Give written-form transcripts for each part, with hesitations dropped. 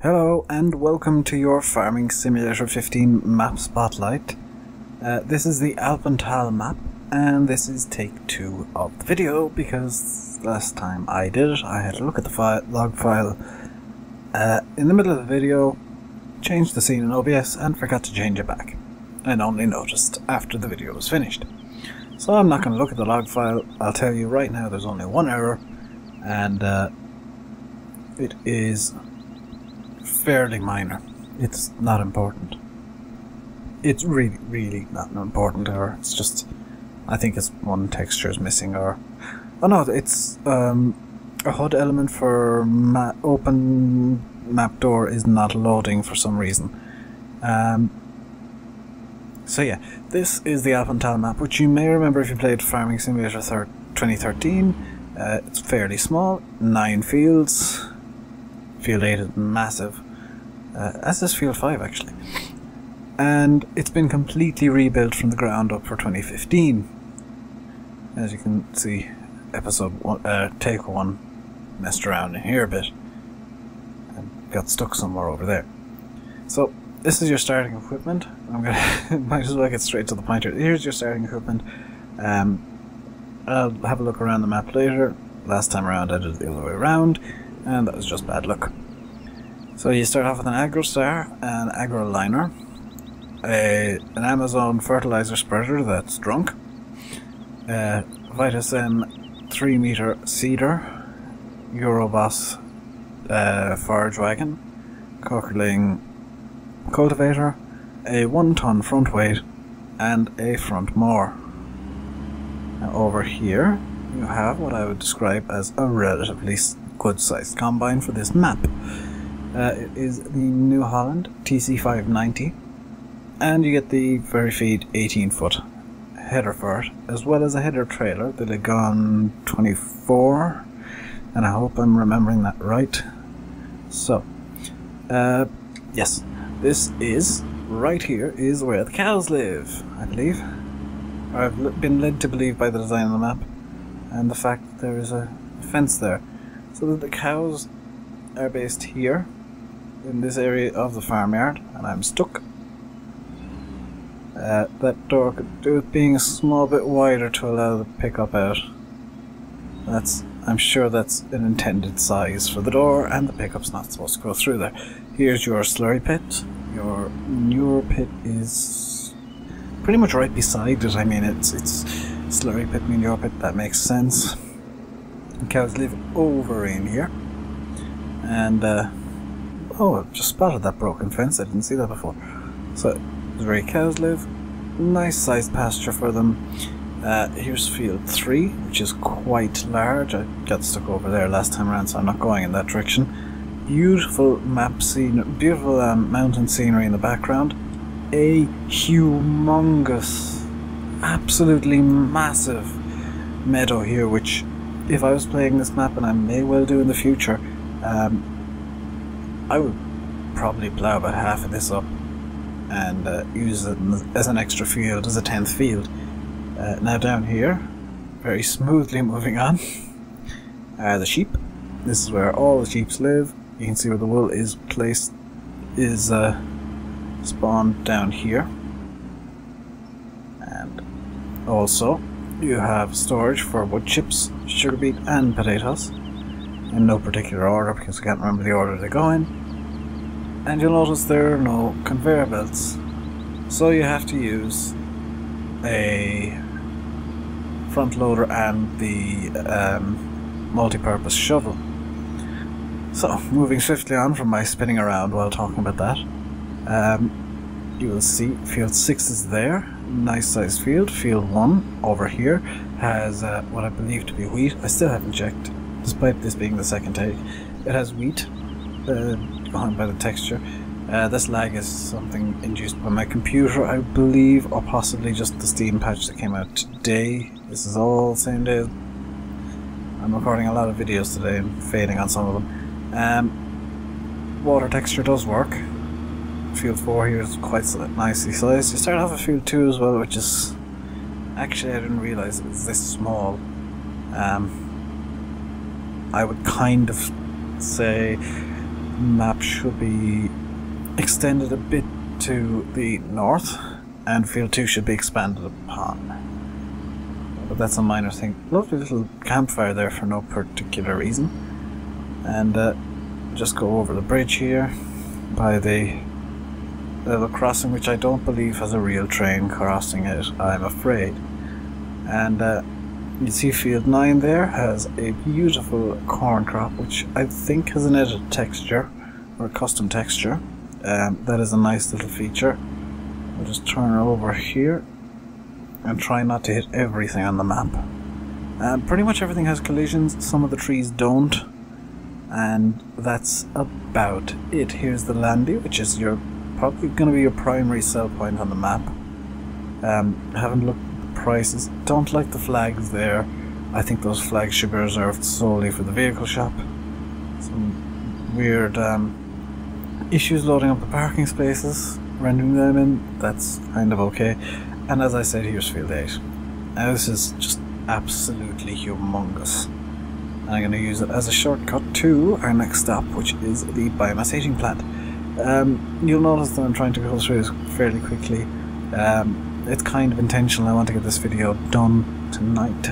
Hello and welcome to your Farming Simulator 15 map spotlight. This is the Alpental map, and this is take 2 of the video because last time I did it I had to look at the log file in the middle of the video, changed the scene in OBS and forgot to change it back, and only noticed after the video was finished. So I'm not going to look at the log file. I'll tell you right now there's only one error, and it is fairly minor. It's not important. It's really not an important error. It's just, I think it's one texture is missing, or oh no, it's a HUD element for open map door is not loading for some reason. So yeah, this is the Alpental map, which you may remember if you played Farming Simulator 2013. It's fairly small, 9 fields. Field 8 is massive, as is Field 5 actually. And it's been completely rebuilt from the ground up for 2015. As you can see, take 1 messed around in here a bit and got stuck somewhere over there. So this is your starting equipment. I'm gonna might as well get straight to the point here. Here's your starting equipment. I'll have a look around the map later. Last time around I did it the other way around, and that was just bad luck. So you start off with an Agro Star, an Agro Liner, an Amazon fertilizer spreader that's drunk, Vitus M 3 meter Seeder, Euroboss forage wagon, Cockling cultivator, a 1 ton front weight, and a front mower. Now over here you have what I would describe as a relatively good sized combine for this map. It is the New Holland TC590, and you get the Verifeed 18-foot header for it, as well as a header trailer, the Legon 24, and I hope I'm remembering that right. So, yes, this is, right here, is where the cows live, I believe. Or I've been led to believe by the design of the map, and the fact that there is a fence there. So that the cows are based here, in this area of the farmyard, and I'm stuck. That door could do with being a small bit wider to allow the pickup out. I'm sure that's an intended size for the door, and the pickup's not supposed to go through there. Here's your slurry pit. Your manure pit is pretty much right beside it. I mean, it's slurry pit, manure pit, that makes sense. The cows live over in here. And, oh, I've just spotted that broken fence. I didn't see that before. So, this is where cows live. Nice sized pasture for them. Here's field 3, which is quite large. I got stuck over there last time around, so I'm not going in that direction. Beautiful map scene, beautiful mountain scenery in the background. A humongous, absolutely massive meadow here, which, if I was playing this map, and I may well do in the future, I would probably plough about half of this up and use it as an extra field, as a 10th field. Now down here, very smoothly moving on, are the sheep. This is where all the sheep live. You can see where the wool is placed, is spawned down here. And also you have storage for wood chips, sugar beet and potatoes, in no particular order because I can't remember the order they go in. And you'll notice there are no conveyor belts, so you have to use a front loader and the multi-purpose shovel. So, moving swiftly on from my spinning around while talking about that, you will see field 6 is there, nice sized field. Field 1 over here has what I believe to be wheat. I still haven't checked, despite this being the second take. It has wheat, going by the texture. This lag is something induced by my computer, I believe, or possibly just the Steam patch that came out today. This is all the same day. I'm recording a lot of videos today and fading on some of them. Water texture does work. Field 4 here is quite nicely sized. You start off with field 2 as well, which is... Actually, I didn't realise it was this small. I would kind of say map should be extended a bit to the north, and Field 2 should be expanded upon. But that's a minor thing. Lovely little campfire there for no particular reason. And just go over the bridge here by the level crossing, which I don't believe has a real train crossing it, I'm afraid. And you see Field 9 there has a beautiful corn crop, which I think has an edited texture, or a custom texture. That is a nice little feature. I'll just turn over here and try not to hit everything on the map. Pretty much everything has collisions, some of the trees don't, and that's about it. Here's the Landy, which is probably going to be your primary sell point on the map. Haven't looked at the prices, don't like the flags there. I think those flags should be reserved solely for the vehicle shop. Some weird issues loading up the parking spaces, rendering them in, that's kind of okay. And as I said, here's Field 8. Now this is just absolutely humongous. And I'm going to use it as a shortcut to our next stop, which is the biomass heating plant. You'll notice that I'm trying to go through this fairly quickly. It's kind of intentional. I want to get this video done tonight,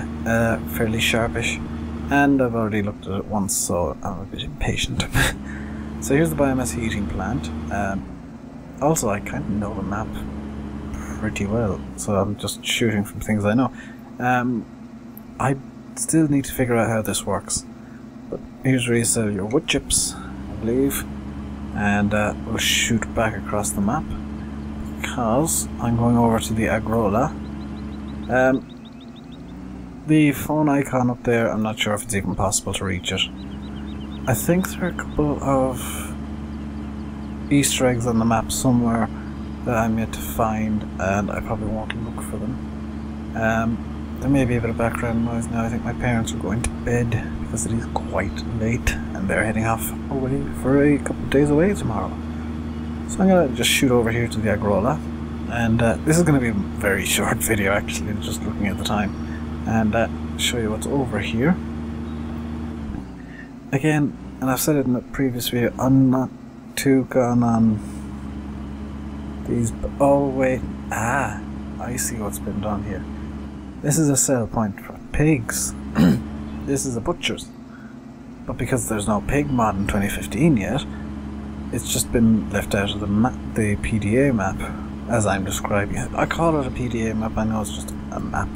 fairly sharpish. And I've already looked at it once, so I'm a bit impatient. So here's the biomass heating plant. Also, I kind of know the map pretty well, so I'm just shooting from things I know. I still need to figure out how this works. But here's where you sell your wood chips, I believe. And we'll shoot back across the map, because I'm going over to the Agrola. The phone icon up there, I'm not sure if it's even possible to reach it. I think there are a couple of Easter eggs on the map somewhere that I'm yet to find, and I probably won't look for them. There may be a bit of background noise now. I think my parents are going to bed because it is quite late and they're heading off away for a couple of days away tomorrow. So I'm going to just shoot over here to the Agrola, and this is going to be a very short video actually, just looking at the time, and show you what's over here. Again, and I've said it in a previous video, I'm not too gone on these. Oh wait, I see what's been done here. This is a sell point for pigs. This is a butcher's, but because there's no pig mod in 2015 yet, it's just been left out of the PDA map as I'm describing it. I call it a PDA map, I know it's just a map.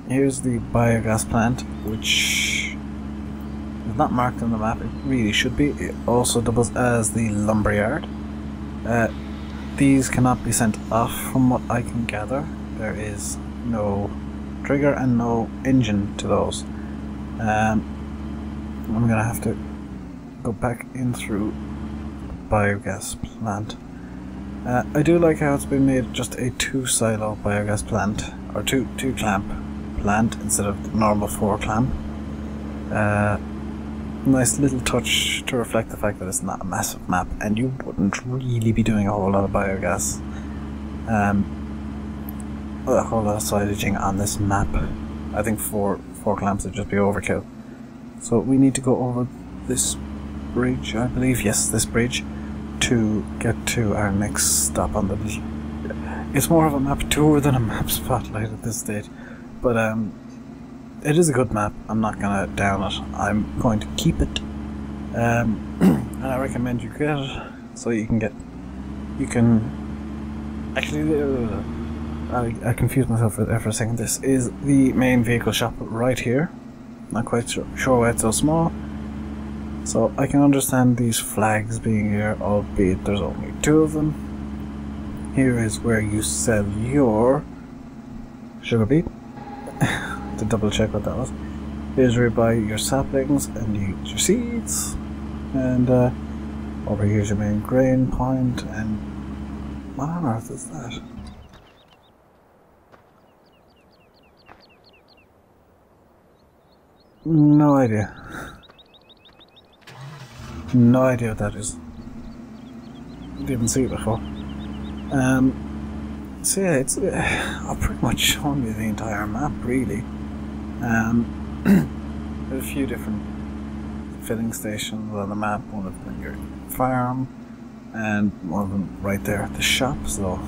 Here's the biogas plant, which is not marked on the map. It really should be. It also doubles as the lumberyard. These cannot be sent off from what I can gather. There is no trigger and no engine to those. I'm gonna have to go back in through the biogas plant. I do like how it's been made just a 2-silo biogas plant, or two clamp plant instead of the normal 4 clamp. Nice little touch to reflect the fact that it's not a massive map, and you wouldn't really be doing a whole lot of biogas. A whole lot of silaging on this map. I think four clamps would just be overkill. So we need to go over this bridge, I believe. Yes, this bridge, to get to our next stop on the... It's more of a map tour than a map spotlight at this stage. But it is a good map. I'm not gonna down it. I'm going to keep it. And I recommend you get it so you can actually I confused myself there for a second. This is the main vehicle shop right here. Not quite sure why it's so small. So I can understand these flags being here, albeit there's only 2 of them. Here is where you sell your sugar beet. To double check what that was. Here's where you buy your saplings and you get your seeds. And over here's your main grain point. And what on earth is that? No idea. No idea what that is. Didn't see it before. So yeah, it's I've pretty much shown you the entire map, really. There's a filling stations on the map, one of them your farm, and one of them right there at the shop. So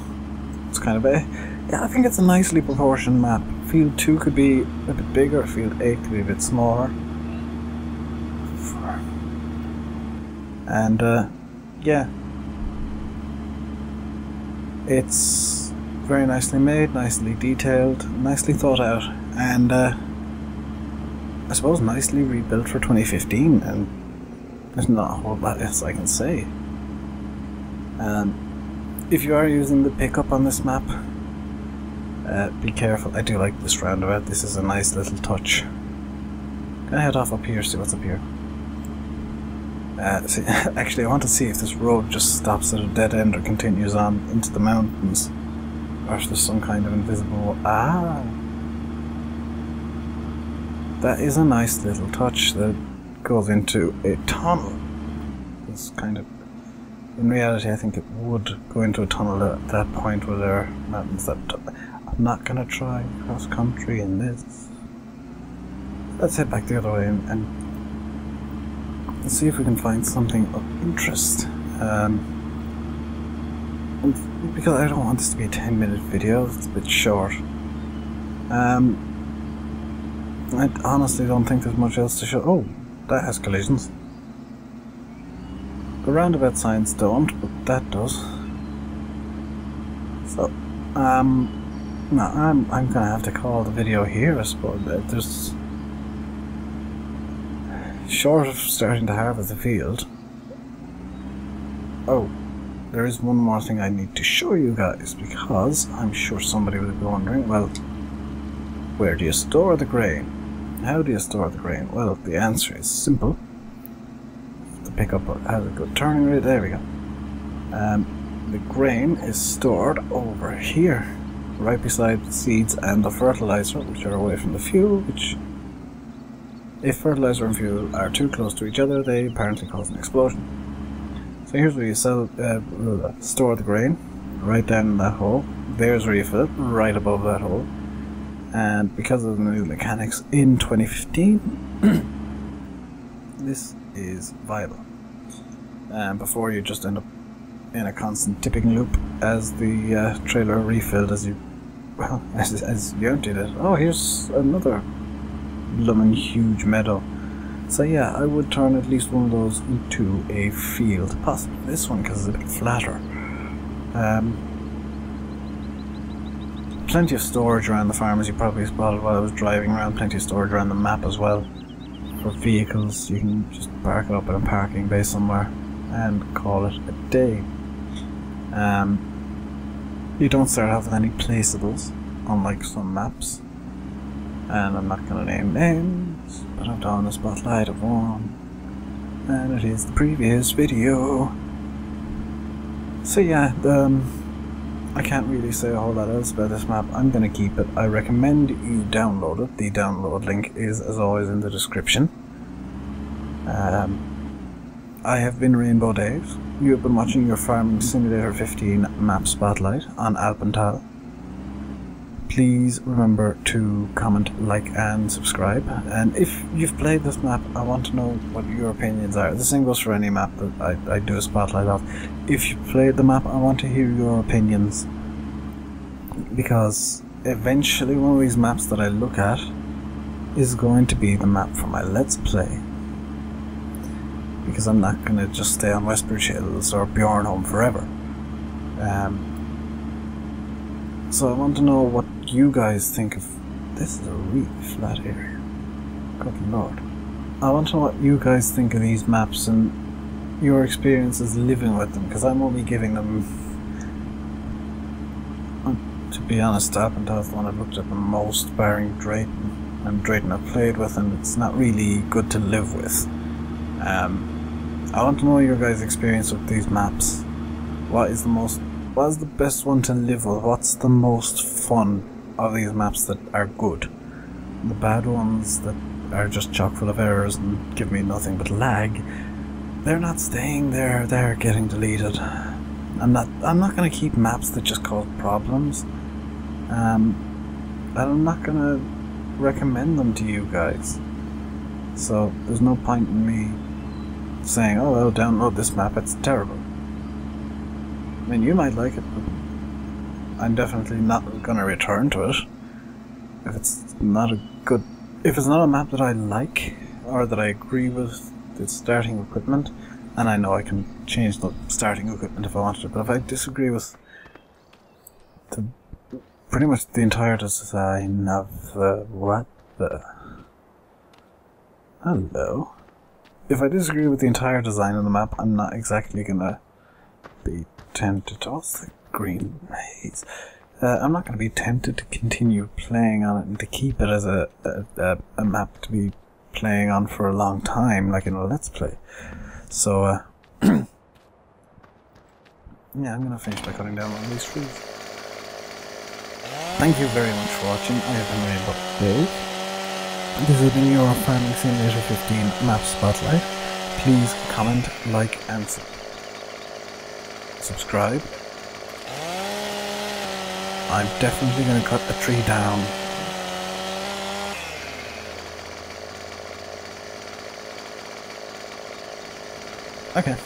it's kind of yeah, I think it's a nicely proportioned map. Field 2 could be a bit bigger, Field 8 could be a bit smaller. And yeah, it's very nicely made, nicely detailed, nicely thought out, and I suppose nicely rebuilt for 2015, and there's not a whole lot else I can say. If you are using the pickup on this map, be careful. I do like this roundabout. This is a nice little touch. Gonna head off up here, see what's up here. See, actually, I want to see if this road just stops at a dead end or continues on into the mountains, or if there's some kind of invisible. Ah, that is a nice little touch that goes into a tunnel. It's kind of, in reality, I think it would go into a tunnel at that point where there are mountains that. I'm not gonna try cross country in this. Let's head back the other way and see if we can find something of interest. Because I don't want this to be a 10-minute video, it's a bit short. I honestly don't think there's much else to show. Oh, that has collisions. The roundabout signs don't, but that does. So, no, I'm gonna have to call the video here, I suppose. There's short of starting to harvest the field. Oh, there is one more thing I need to show you guys, because I'm sure somebody will be wondering, well, where do you store the grain? How do you store the grain? Well, the answer is simple. The pickup has a good turning rate. There we go. The grain is stored over here, right beside the seeds and the fertilizer, which are away from the fuel, which, if fertilizer and fuel are too close to each other, they apparently cause an explosion. So here's where you store the grain, right down in that hole. There's where you fill it, right above that hole. And because of the new mechanics in 2015, this is viable. And before you just end up in a constant tipping loop as the trailer refilled as you emptied it. Oh, here's another blooming huge meadow. So yeah, I would turn at least one of those into a field. Possibly this one because it's a bit flatter. Plenty of storage around the farm, as you probably spotted while I was driving around. Plenty of storage around the map as well. For vehicles, you can just park it up at a parking bay somewhere and call it a day. You don't start off with any placeables, unlike some maps. And I'm not going to name names, but I've done a spotlight of one, and it is the previous video. So yeah, I can't really say a whole lot else about this map. I'm going to keep it. I recommend you download it. The download link is, as always, in the description. I have been Rainbow Dave. You have been watching your Farming Simulator 15 map spotlight on Alpental. Please remember to comment, like, and subscribe. And if you've played this map, I want to know what your opinions are. The same goes for any map that I do a spotlight of. If you've played the map, I want to hear your opinions. Because eventually one of these maps that I look at is going to be the map for my Let's Play. Because I'm not going to just stay on Westbridge Hills or Bjornholm forever. So I want to know what you guys think of... This is a really flat area. Good lord. I want to know what you guys think of these maps and your experiences living with them, because I'm only giving them... To be honest, Alpental is the one I've looked at the most, barring Drayton. And Drayton I've played with, and it's not really good to live with. I want to know your guys' experience with these maps. What is the best one to live with? What's the most fun of these maps that are good? The bad ones that are just chock full of errors and give me nothing but lag, they're not staying there, they're getting deleted. I'm not gonna keep maps that just cause problems. And I'm not gonna recommend them to you guys. So there's no point in me saying, oh well, download this map, it's terrible. I mean, you might like it, but I'm definitely not gonna return to it if it's not a map that I like or that I agree with the starting equipment. And I know I can change the starting equipment if I wanted to, but if I disagree with pretty much the entire design of Hello? If I disagree with the entire design of the map, I'm not exactly gonna be tempted to... What's the green haze? I'm not gonna be tempted to continue playing on it and to keep it as a map to be playing on for a long time, like in a Let's Play. So, yeah, I'm gonna finish by cutting down on these trees. Thank you very much for watching. I have been Rainbow Dave. This has been your Farming Simulator 15 Map Spotlight. Please comment, like, and subscribe. I'm definitely gonna cut a tree down. Okay.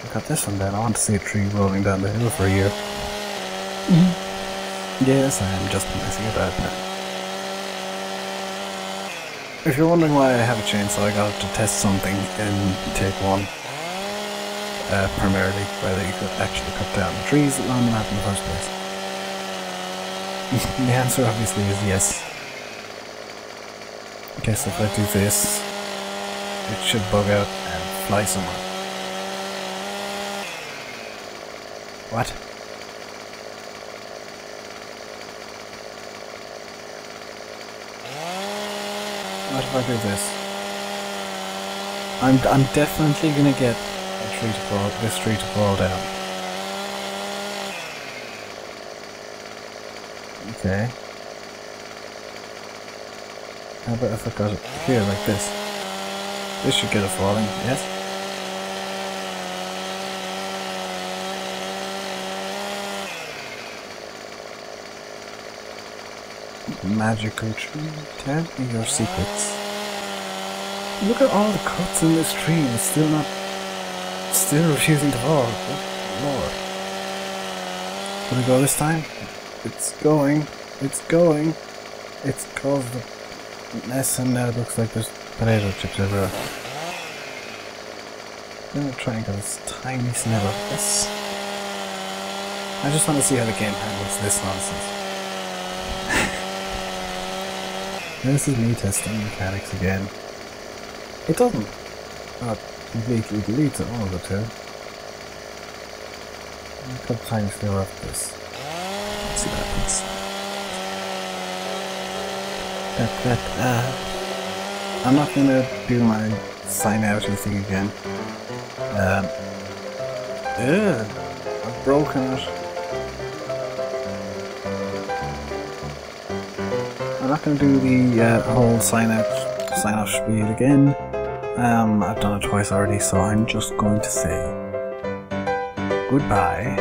I'll cut this one down. I want to see a tree rolling down the hill for a year. Yes, I am just messing about now. If you're wondering why I have a chainsaw, I got it to test something in take 1. Primarily whether you could actually cut down the trees along the map in the first place. The answer obviously is yes. I guess if I do this, it should bug out and fly somewhere. What? What if I do this? I'm definitely gonna get this tree to fall down. Okay. How about if I got it here like this? This should get it falling, yes? Magical tree, tell me your secrets. Look at all the cuts in this tree and it's still refusing to fall. Good lord. Will it go this time? It's going. It's going. It's caused a mess and now it looks like there's potato chips everywhere. I'm gonna try and get this tiny snivel of this. I just want to see how the game handles this nonsense. This is me testing mechanics again. It doesn't completely deletes it all of it too. I'll cut a tiny sliver off this. Let's see what happens. I'm not gonna do my sign outy thing again. I've broken it. I'm not going to do the whole sign off spiel again. I've done it twice already, so I'm just going to say goodbye.